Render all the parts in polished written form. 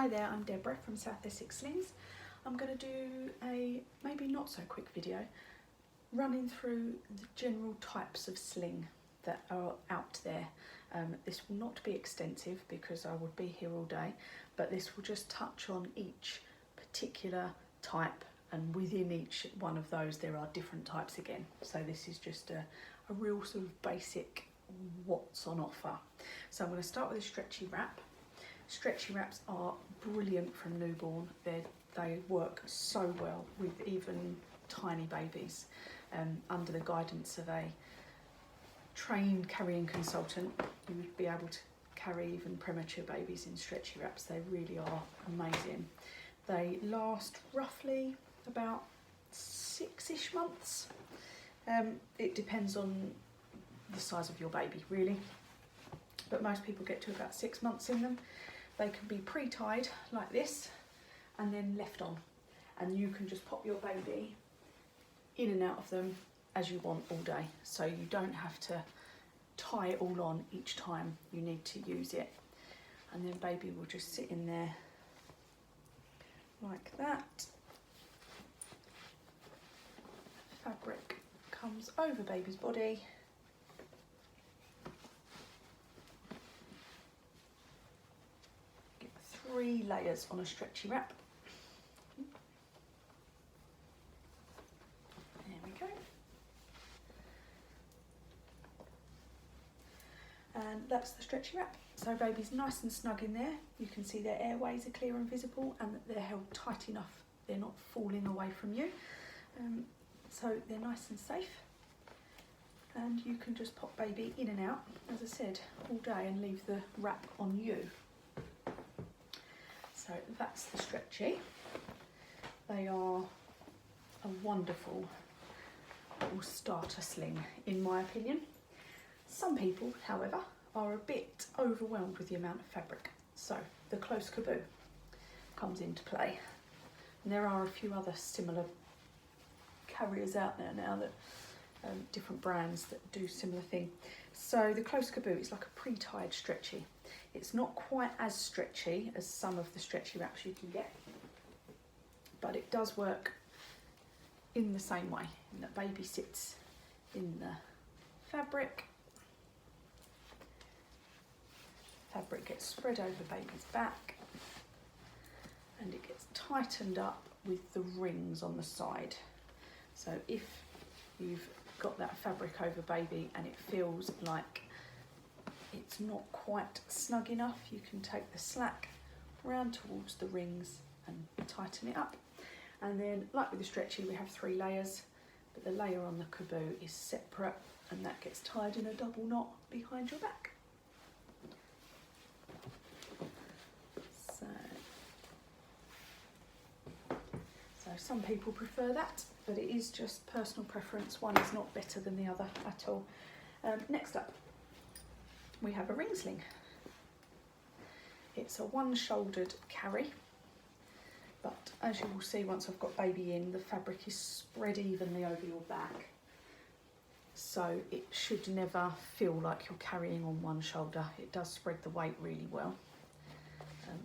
Hi there, I'm Deborah from South Essex Slings. I'm going to do a maybe not so quick video running through the general types of sling that are out there. This will not be extensive because I would be here all day, but this will just touch on each particular type, and within each one of those there are different types again. So this is just a real sort of basic what's on offer. So I'm going to start with a stretchy wrap. Stretchy wraps are brilliant from newborn. They work so well with even tiny babies. Under the guidance of a trained carrying consultant, you would be able to carry even premature babies in stretchy wraps. They really are amazing. They last roughly about 6-ish months. It depends on the size of your baby really, but most people get to about 6 months in them. They can be pre-tied like this and then left on, and you can just pop your baby in and out of them as you want all day, so you don't have to tie it all on each time you need to use it. And then baby will just sit in there like that. Fabric comes over baby's body. Get 3 layers on a stretchy wrap. There we go. And that's the stretchy wrap. So baby's nice and snug in there. You can see their airways are clear and visible, and that they're held tight enough. They're not falling away from you. So they're nice and safe. And you can just pop baby in and out, as I said, all day and leave the wrap on you. So that's the stretchy. They are a wonderful little starter sling, in my opinion. Some people, however, are a bit overwhelmed with the amount of fabric. So the close caboo comes into play. And there are a few other similar carriers out there now, that different brands that do similar thing. So the close caboo is like a pre-tied stretchy. It's not quite as stretchy as some of the stretchy wraps you can get, but it does work in the same way, and that baby sits in the fabric. Fabric gets spread over baby's back, and it gets tightened up with the rings on the side. So if you've got that fabric over baby and it feels like it's not quite snug enough, you can take the slack round towards the rings and tighten it up. And then, like with the stretchy, we have 3 layers, but the layer on the caboo is separate, and that gets tied in a double knot behind your back. So some people prefer that, but it is just personal preference. One is not better than the other at all. Next up, we have a ring sling. It's a one-shouldered carry, but as you will see once I've got baby in, the fabric is spread evenly over your back. So it should never feel like you're carrying on one shoulder. It does spread the weight really well.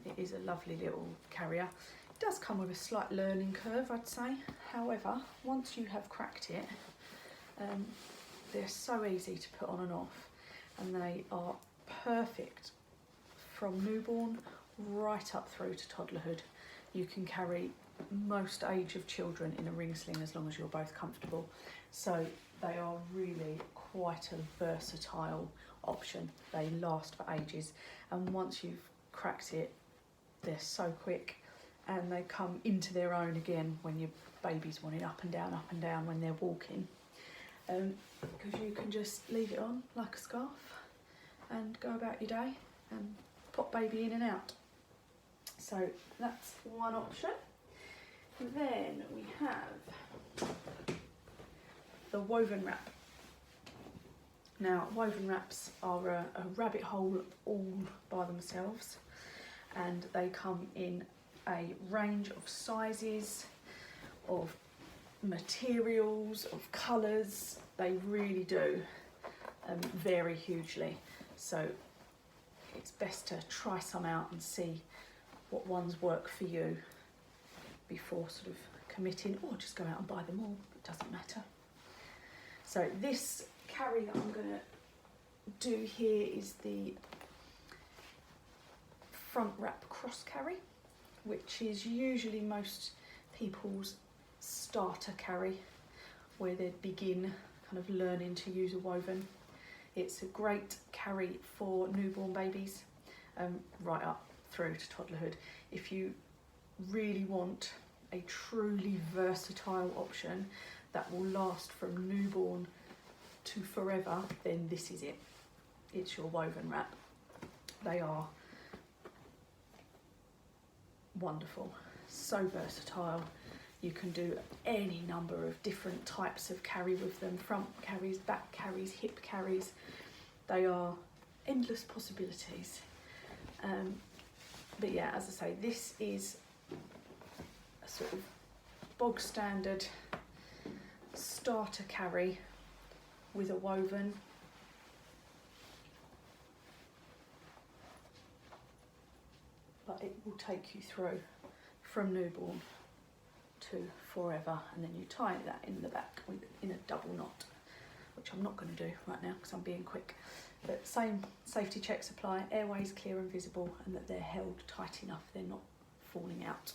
It is a lovely little carrier. It does come with a slight learning curve, I'd say. However, once you have cracked it, they're so easy to put on and off, and they are perfect from newborn right up through to toddlerhood. You can carry most age of children in a ring sling as long as you're both comfortable. So they are really quite a versatile option. They last for ages, and once you've cracked it, they're so quick, and they come into their own again when your baby's wanting up and down when they're walking. Because you can just leave it on like a scarf and go about your day and pop baby in and out. So that's one option. Then we have the woven wrap. Now, woven wraps are a rabbit hole all by themselves, and they come in a range of sizes, of materials, of colours. They really do vary hugely. So it's best to try some out and see what ones work for you before sort of committing, or just go out and buy them all, it doesn't matter. So this carry that I'm going to do here is the front wrap cross carry, which is usually most people's starter carry, where they begin kind of learning to use a woven. It's a great carry for newborn babies, right up through to toddlerhood. If you really want a truly versatile option that will last from newborn to forever, then this is it. It's your woven wrap. They are wonderful, so versatile. You can do any number of different types of carry with them, front carries, back carries, hip carries. They are endless possibilities. But yeah, as I say, this is a sort of bog standard starter carry with a woven. But it will take you through from newborn to forever, and then you tie that in the back in a double knot, which I'm not going to do right now because I'm being quick. But same safety checks apply, airways clear and visible, and that they're held tight enough, they're not falling out.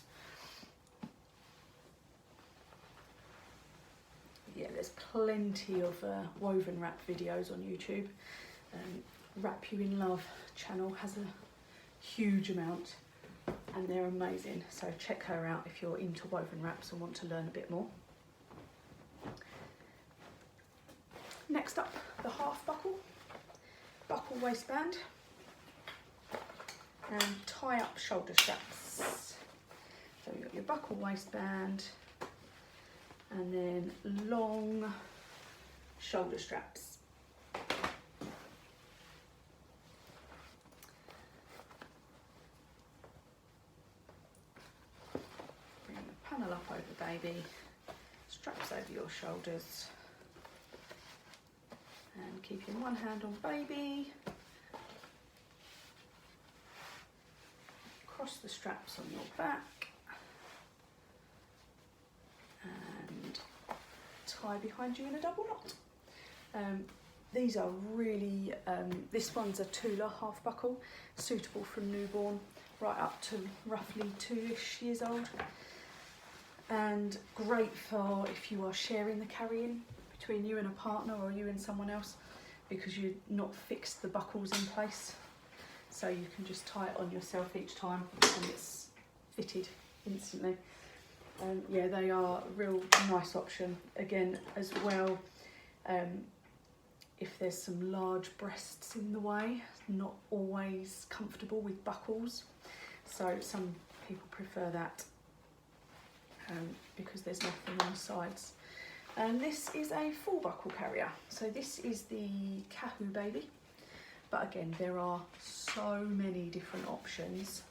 Yeah, there's plenty of woven wrap videos on YouTube. Wrap You in Love channel has a huge amount, and they're amazing, so check her out if you're into woven wraps and want to learn a bit more. Next up, the half buckle waistband and tie up shoulder straps. So you've got your buckle waistband and then long shoulder straps. Bring the panel up over baby, straps over your shoulders, and keeping one hand on baby. Cross the straps on your back and tie behind you in a double knot. These are really, this one's a Tula half buckle, suitable from newborn right up to roughly 2-ish years old, and great for if you are sharing the carrying between you and a partner or you and someone else, because you've not fixed the buckles in place, so you can just tie it on yourself each time and it's fitted instantly. Yeah, they are a real nice option. Again, as well, if there's some large breasts in the way, not always comfortable with buckles, so some people prefer that because there's nothing on the sides. And this is a full buckle carrier, so this is the Caboo baby, but again there are so many different options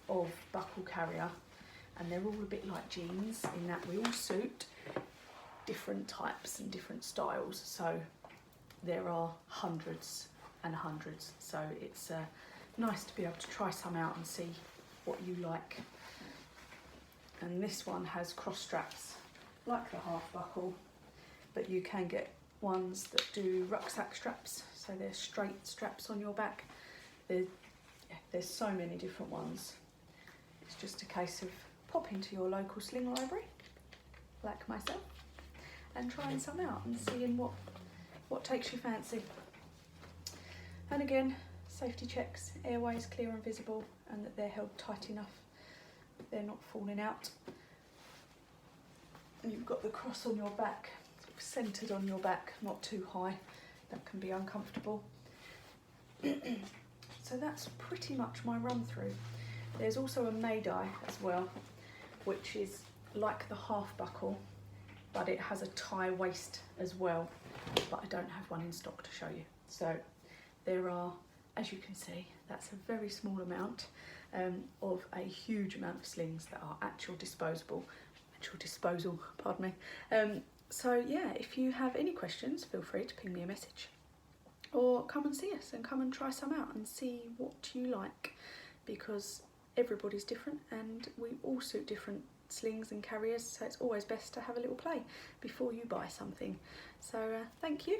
of buckle carrier, and they're all a bit like jeans in that we all suit different types and different styles, so there are hundreds and hundreds, so it's nice to be able to try some out and see what you like. And this one has cross straps like the half buckle, but you can get ones that do rucksack straps, so they're straight straps on your back. There's so many different ones. It's just a case of popping to your local Sling library, like myself, and trying some out and seeing what takes your fancy. And again, safety checks, airways clear and visible, and that they're held tight enough, they're not falling out. And you've got the cross on your back, sort of centred on your back, not too high, that can be uncomfortable. So that's pretty much my run through. There's also a made-eye as well, which is like the half buckle, but it has a tie waist as well, but I don't have one in stock to show you. So there are, as you can see, that's a very small amount of a huge amount of slings that are actual disposal, pardon me. So yeah, if you have any questions, feel free to ping me a message, or come and see us and come and try some out and see what you like, because everybody's different and we all suit different slings and carriers, so it's always best to have a little play before you buy something. So thank you.